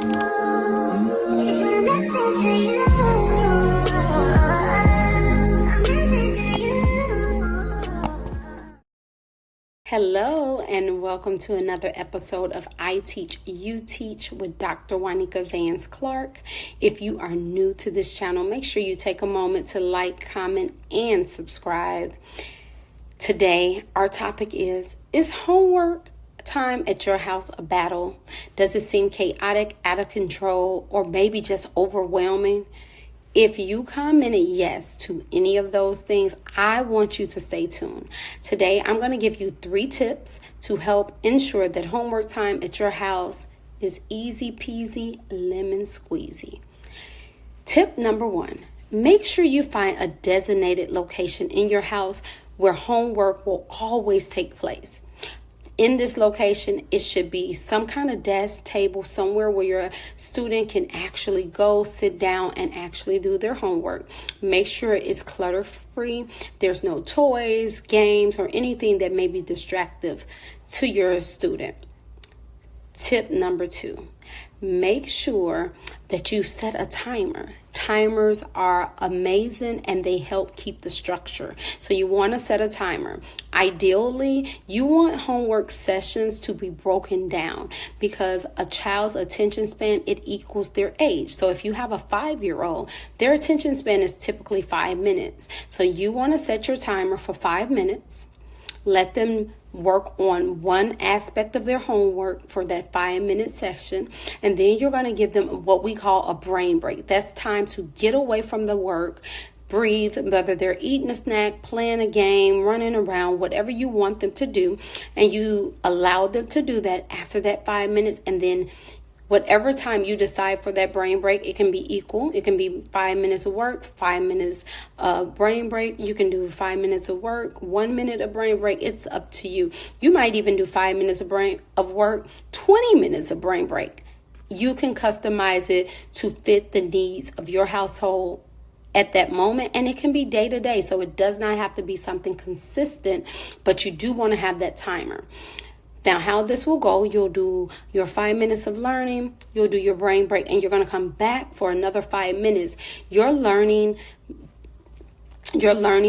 Hello and welcome to another episode of I Teach, You Teach with Dr. Juanica Vance-Clark. If you are new to this channel, make sure you take a moment to like, comment, and subscribe. Today, our topic is homework time at your house a battle? Does it seem chaotic, out of control, or maybe just overwhelming? If you commented yes to any of those things, I want you to stay tuned. Today, I'm going to give you 3 tips to help ensure that homework time at your house is easy peasy, lemon squeezy. Tip number 1, make sure you find a designated location in your house where homework will always take place. In this location, it should be some kind of desk, table, somewhere where your student can actually go, sit down, and actually do their homework. Make sure it's clutter-free. There's no toys, games, or anything that may be distractive to your student. Tip number 2, make sure that you set a timer. Timers are amazing and they help keep the structure. So you want to set a timer. Ideally, you want homework sessions to be broken down because a child's attention span, it equals their age. So if you have a 5-year-old, their attention span is typically 5 minutes. So you want to set your timer for 5 minutes. Let them work on one aspect of their homework for that 5-minute session. And then you're going to give them what we call a brain break. That's time to get away from the work, breathe, whether they're eating a snack, playing a game, running around, whatever you want them to do. And you allow them to do that after that 5 minutes. And then whatever time you decide for that brain break, it can be equal. It can be 5 minutes of work, 5 minutes brain break. You can do 5 minutes of work, 1 minute of brain break. It's up to you. You might even do 5 minutes of work, 20 minutes of brain break. You can customize it to fit the needs of your household at that moment, and it can be day to day. So it does not have to be something consistent, but you do want to have that timer. Now, how this will go, you'll do your 5 minutes of learning, you'll do your brain break, and you're going to come back for another 5 minutes. Your learning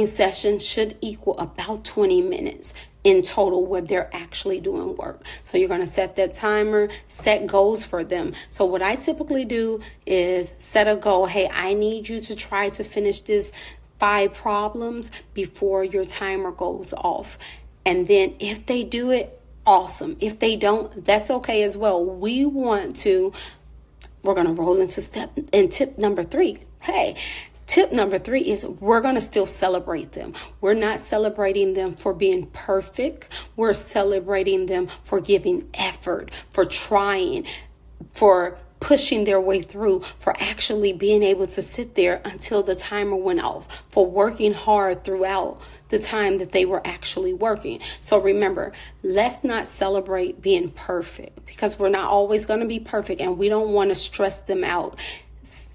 session should equal about 20 minutes in total where they're actually doing work. So you're going to set that timer, set goals for them. So what I typically do is set a goal. Hey, I need you to try to finish this 5 problems before your timer goes off. And then if they do it, awesome. If they don't, that's okay as well. We're going to roll into tip number 3. Hey, tip number 3 is we're going to still celebrate them. We're not celebrating them for being perfect. We're celebrating them for giving effort, for trying, for pushing their way through, for actually being able to sit there until the timer went off, for working hard throughout the time that they were actually working. So remember, let's not celebrate being perfect because we're not always going to be perfect and we don't want to stress them out.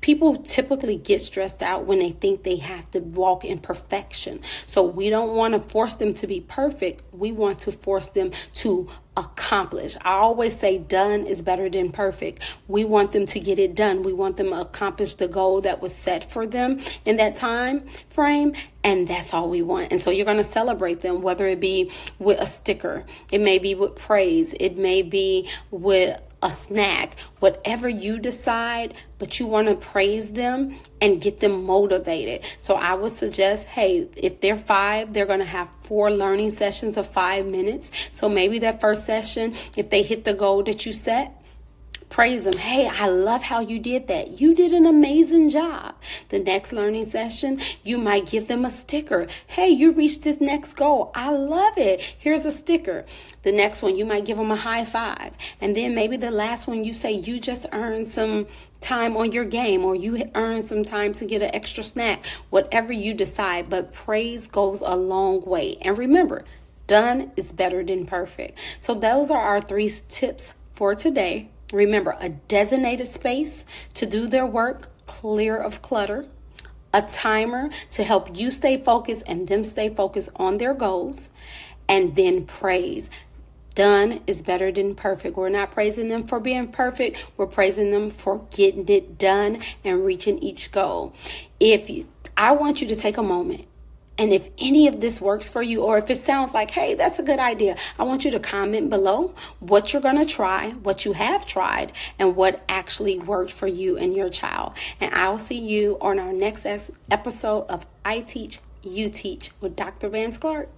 People typically get stressed out when they think they have to walk in perfection. So we don't want to force them to be perfect. We want to force them to accomplish. I always say done is better than perfect. We want them to get it done. We want them to accomplish the goal that was set for them in that time frame. And that's all we want. And so you're going to celebrate them, whether it be with a sticker, it may be with praise, it may be with a snack, whatever you decide, but you want to praise them and get them motivated. So I would suggest, hey, if they're 5, they're going to have 4 learning sessions of 5 minutes. So maybe that first session, if they hit the goal that you set, praise them. Hey, I love how you did that. You did an amazing job. The next learning session, you might give them a sticker. Hey, you reached this next goal. I love it. Here's a sticker. The next one, you might give them a high five. And then maybe the last one, you say you just earned some time on your game, or you earned some time to get an extra snack, whatever you decide. But praise goes a long way. And remember, done is better than perfect. So those are our 3 tips for today. Remember, a designated space to do their work clear of clutter, a timer to help you stay focused and them stay focused on their goals, and then praise. Done is better than perfect. We're not praising them for being perfect. We're praising them for getting it done and reaching each goal. I want you to take a moment. And if any of this works for you, or if it sounds like, hey, that's a good idea, I want you to comment below what you're going to try, what you have tried, and what actually worked for you and your child. And I'll see you on our next episode of I Teach, You Teach with Dr. Vance-Clark.